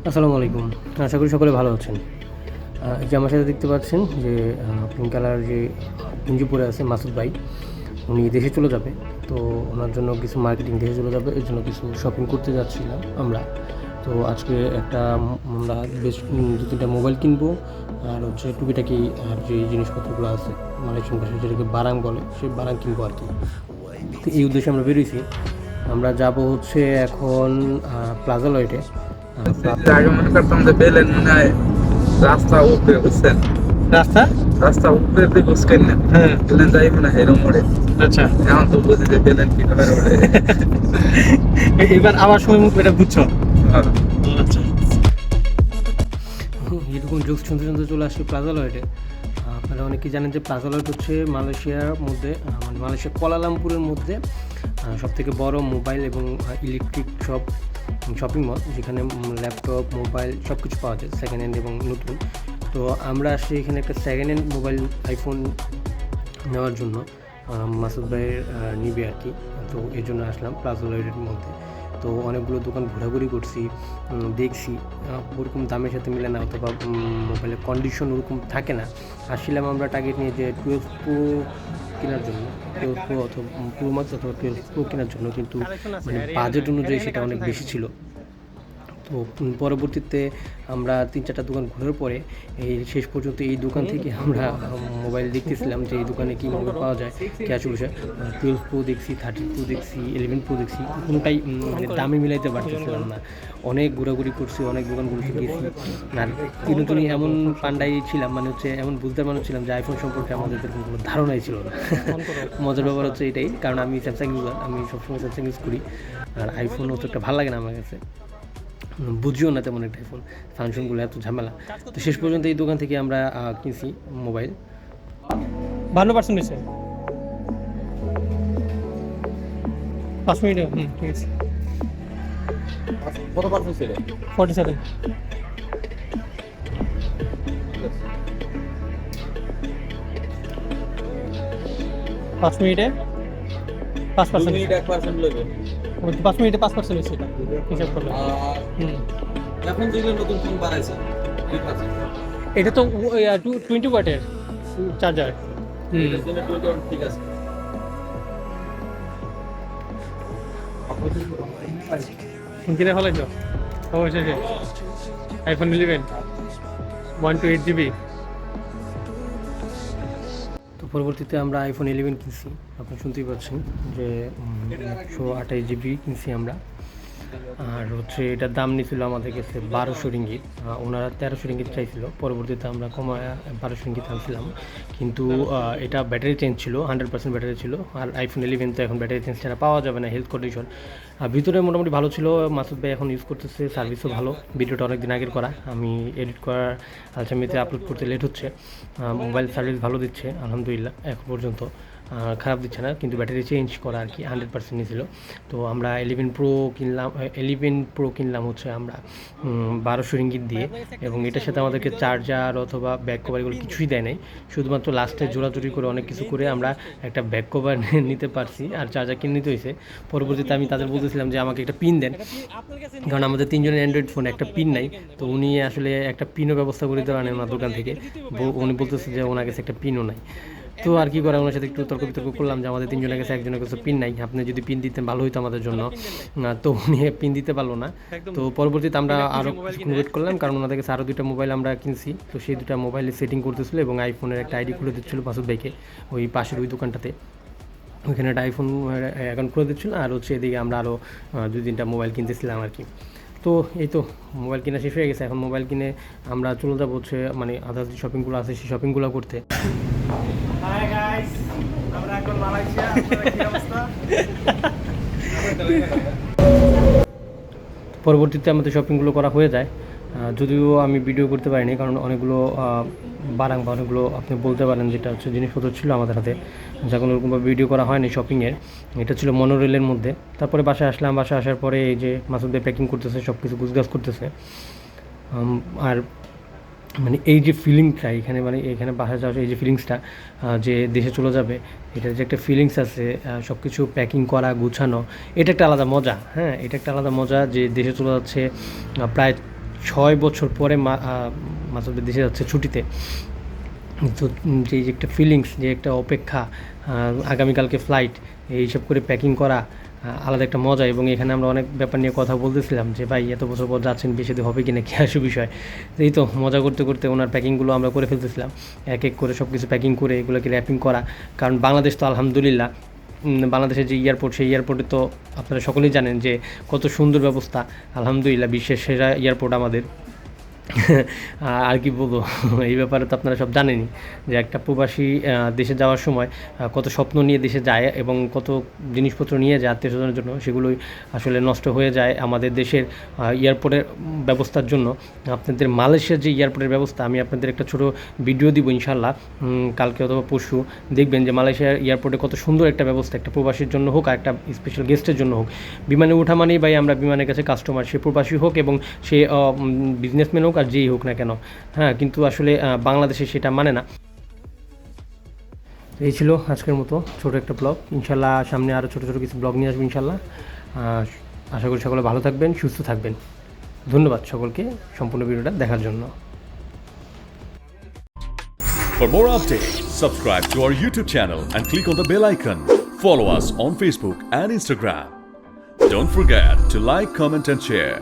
আসসালামু আলাইকুম। আশা করি সকলে ভালো আছেন। এই যে আমার সাথে দেখতে পাচ্ছেন যে পিঙ্ক কালার যে গেঞ্জি পরে আছে মাসুদ ভাই, উনি দেশে চলে যাবে। তো ওনার জন্য কিছু মার্কেটিং দেশে চলে যাবে, এর জন্য কিছু শপিং করতে যাচ্ছিলাম আমরা। তো আজকে একটা আমরা বেশ ২-৩টা মোবাইল কিনবো, আর হচ্ছে টুকিটাকি আর যে জিনিসপত্রগুলো আছে মালয়েশিয়ান ভাষায় যেটাকে বারাং বলে, সেই বারাং কিনবো আর কি। তো এই উদ্দেশ্যে আমরা বেরিয়েছি। আমরা যাব হচ্ছে এখন প্লাজা লয়েডে। আগে মনে করতাম যে বেলেন মনে হয় রাস্তা উপরে বুঝছেন, রাস্তা রাস্তা উপরে দিয়ে বুঝকেন না, হ্যাঁ বেলেন যাই মনে হয় এরম মোড়ে। আচ্ছা এখন তো বুঝি যে বেলেন কি করে ওড়ে। এবার আবার সময় মুখ এটা বুঝছো হ্যাঁ। আচ্ছা এরকম জোকস শুনতে শুনতে চলে আসি প্লাজা লয়েডে। আপনারা অনেকেই জানেন যে প্লাজা লয়েড হচ্ছে মালয়েশিয়ার মধ্যে মানে মালয়েশিয়ার কুয়ালালামপুরের মধ্যে সবথেকে বড় মোবাইল এবং ইলেকট্রিক শপিং মল, যেখানে ল্যাপটপ মোবাইল সব কিছু পাওয়া যায় সেকেন্ড হ্যান্ড এবং নতুন। তো আমরা আসছি এখানে একটা সেকেন্ড হ্যান্ড মোবাইল আইফোন নেওয়ার জন্য। মাসুদ ভাইয়ের নিবে আর কি। তো এই জন্য আসলাম প্লাজা লয়েডের মধ্যে। তো অনেকগুলো দোকান ঘোরাঘুরি করছি, দেখছি ওরকম দামের সাথে মিলে না, অথবা মোবাইলের কন্ডিশন ওরকম থাকে না। আসছিলাম আমরা টার্গেট নিয়ে যে 12 প্রো কেনার জন্য, 12 প্রো অথবা প্রো ম্যাক্স অথবা 12 প্রো কেনার জন্য, কিন্তু মানে বাজেট অনুযায়ী সেটা অনেক বেশি ছিল। তো পরবর্তীতে আমরা 3-4টা দোকান ঘোরার পরে এই শেষ পর্যন্ত এই দোকান থেকে আমরা মোবাইল দেখতেছিলাম যে এই দোকানে কী মোবাইল পাওয়া যায় ক্যাশ বসে। 12 প্রো দেখছি, 13 প্রো দেখছি, 11 প্রো দেখছি, কোনোটাই মানে দামে মিলাইতে পারতেছিলাম না। অনেক ঘোরাঘুরি করছি, অনেক দোকানগুলোতে গেছি। আর তিনজনই এমন পান্ডাই ছিলাম, মানে হচ্ছে এমন বুঝতে মানুষ ছিলাম যে আইফোন সম্পর্কে আমাদের এরকম কোনো ধারণাই ছিল না। মজার ব্যাপার হচ্ছে এটাই, কারণ আমি স্যামসাং ইউজার, আমি সবসময় স্যামসাং ইউজ করি। আর আইফোন অত একটা ভালো লাগে না আমার কাছে, বুঝিও না তেমন একটা আইফোন, ফাংশনগুলো এত ঝামেলা। তো শেষ পর্যন্ত এই দোকান থেকে আমরা কিনছি মোবাইল। 52% হয়েছে 5 মিনিটে। ঠিক আছে। কত পার্সেন্ট ছিল? 47। 5 মিনিটে 5%। 1% লইবে। 5 মিনিটে 5% হয়েছে এটা হিসাব করলে। এখন যেগুলো নতুন ফোন বাড়াইছে ঠিক আছে, এটা তো 20 ওয়াটের চার্জার। এটার জন্য 20 ঠিক আছে। কিনে ফেলাইছো অবশেষে আইফোন 11 128GB। তো পরবর্তীতে আমরা আইফোন 11 কিনছি, আপনি শুনতেই পাচ্ছেন যে 128GB কিনছি আমরা। আর হচ্ছে এটার দাম নিয়েছিল আমাদের কাছে 1200 রিঙ্গিত, ওনারা 1300 রিঙ্গিত চাইছিল। পরবর্তীতে আমরা কমায় 1200 রিঙ্গিত আনছিলাম, কিন্তু এটা ব্যাটারি চেঞ্জ ছিল, 100% ব্যাটারি ছিল। আর আইফোন 11 তো এখন ব্যাটারি চেঞ্জ ছাড়া পাওয়া যাবে না, হেলথ কন্ডিশন। ভিতরে মোটামুটি ভালো ছিল, মাসুদ ভাই এখন ইউজ করতেছে, সার্ভিসও ভালো। ভিডিওটা অনেক দিন আগের করা, আমি এডিট করার আলসামিতে আপলোড করতে লেট হচ্ছে। মোবাইল সার্ভিস ভালো দিচ্ছে আলহামদুলিল্লাহ এখন পর্যন্ত, খারাপ দিচ্ছে না, কিন্তু ব্যাটারি চেঞ্জ করা আর কি 100% নিয়েছিল। তো আমরা 11 প্রো কিনলাম হচ্ছে আমরা 1200 রিঙ্গিত দিয়ে, এবং এটার সাথে আমাদেরকে চার্জার অথবা ব্যাক কভার এগুলো কিছুই দেয় নাই। শুধুমাত্র লাস্টে জোড়াজুড়ি করে অনেক কিছু করে আমরা একটা ব্যাক কভার নিতে পারছি, আর চার্জার কিনে নিতে হয়েছে। পরবর্তীতে আমি তাদের বলতেছিলাম যে আমাকে একটা পিন দেন, কারণ আমাদের তিনজনের অ্যান্ড্রয়েড ফোন, একটা পিন নাই। তো উনি আসলে একটা পিনও ব্যবস্থা করে দেওয়া নেই ওনার দোকান থেকে। উনি বলতেছে যে ওনার কাছে একটা পিনও নাই। তো আর কি করে, ওনার সাথে একটু তর্ক বিতর্ক করলাম যে আমাদের তিনজনের কাছে একজনের কাছে পিন নাই, আপনি যদি পিন দিতেন ভালো হতো আমাদের জন্য। তো উনি পিন দিতে পারলো না। তো পরবর্তীতে আমরা আরও কিছুক্ষণ ওয়েট করলাম, কারণ ওনাদের কাছে আরও 2টা মোবাইল আমরা কিনছি। তো সেই 2টা মোবাইলে সেটিং করতেছিল এবং আইফোনের একটা আইডি খুলে দিচ্ছিলো মাসুদ ভাইকে, ওই পাশের ওই দোকানটাতে। ওইখানে একটা আইফোন অ্যাকাউন্ট খুলে দিচ্ছিলো, আর হচ্ছে এদিকে আমরা আরও 2-3টা মোবাইল কিনতেছিলাম আর কি। তো এই তো মোবাইল কিনা শেষ হয়ে গেছে, এখন মোবাইল কিনে আমরা চলে যাবো হচ্ছে মানে আদার্স যে শপিংগুলো আছে সেই শপিংগুলো করতে। পরবর্তীতে আমাদের শপিংগুলো করা হয়ে যায়, যদিও আমি ভিডিও করতে পারিনি, কারণ অনেকগুলো বারাং বা অনেকগুলো আপনি বলতে পারেন যেটা হচ্ছে জিনিসপত্র ছিল আমাদের হাতে, যা কোনো রকমভাবে ভিডিও করা হয়নি শপিংয়ের। এটা ছিল মনোরেলের মধ্যে। তারপরে বাসায় আসলাম, বাসায় আসার পরে এই যে মাসুদ ভাই প্যাকিং করতেছে, সব কিছু গুছগাছ করতেছে। আর মানে এই যে ফিলিংসটা এখানে, মানে এখানে বাসায় যাওয়ার এই যে ফিলিংসটা, যে দেশে চলে যাবে, এটার যে একটা ফিলিংস আছে, সব কিছু প্যাকিং করা গুছানো, এটা একটা আলাদা মজা। হ্যাঁ, এটা একটা আলাদা মজা যে দেশে চলে যাচ্ছে প্রায় 6 বছর পরে মাসুদ ভাই দেশে যাচ্ছে ছুটিতে। তো যে একটা ফিলিংস, যে একটা অপেক্ষা, আগামীকালকে ফ্লাইট, এইসব করে প্যাকিং করা আলাদা একটা মজা। এবং এখানে আমরা অনেক ব্যাপার নিয়ে কথা বলতেছিলাম যে ভাই এত বছর পর যাচ্ছেন, বেশি হবে কি না, কী আসে বিষয়। এই তো মজা করতে করতে ওনার প্যাকিংগুলো আমরা করে ফেলতেছিলাম, এক এক করে সব কিছু প্যাকিং করে এগুলোকে র্যাপিং করা। কারণ বাংলাদেশ তো আলহামদুলিল্লাহ, বাংলাদেশের যে এয়ারপোর্ট, সেই এয়ারপোর্টে তো আপনারা সকলেই জানেন যে কত সুন্দর ব্যবস্থা। আলহামদুলিল্লাহ বিশ্বের সেরা এয়ারপোর্ট আমাদের। আর কি বলবো, এই ব্যাপারে তো আপনারা সব জানেনই যে একটা প্রবাসী দেশে যাওয়ার সময় কত স্বপ্ন নিয়ে দেশে যায় এবং কত জিনিসপত্র নিয়ে যায় আত্মীয়স্বজনের জন্য, সেগুলোই আসলে নষ্ট হয়ে যায় আমাদের দেশের এয়ারপোর্টের ব্যবস্থার জন্য। আপনাদের মালয়েশিয়ার যে এয়ারপোর্টের ব্যবস্থা, আমি আপনাদের একটা ছোটো ভিডিও দিব ইনশাল্লাহ কালকে অথবা পরশু, দেখবেন যে মালয়েশিয়ার এয়ারপোর্টে কত সুন্দর একটা ব্যবস্থা, একটা প্রবাসীর জন্য হোক আর একটা স্পেশাল গেস্টের জন্য হোক। বিমানে ওঠা মানেই ভাই আমরা বিমানের কাছে কাস্টমার, সে প্রবাসী হোক এবং সে বিজনেসম্যান হোক আর যেই হোক না কেন। হ্যাঁ, কিন্তু আসলে বাংলাদেশে সেটা মানে না। এই ছিল আজকের মতো ছোটো একটা ব্লগ। ইনশাল্লাহ সামনে আরও ছোটো ছোটো কিছু ব্লগ নিয়ে আসবো ইনশাল্লাহ। আশা করি সকলে ভালো থাকবেন, সুস্থ থাকবেন। ধন্যবাদ সকলকে সম্পূর্ণ ভিডিওটা দেখার জন্য। For more updates, subscribe to our YouTube channel and click on the bell icon. Follow us on Facebook and Instagram. Don't forget to like, comment and share.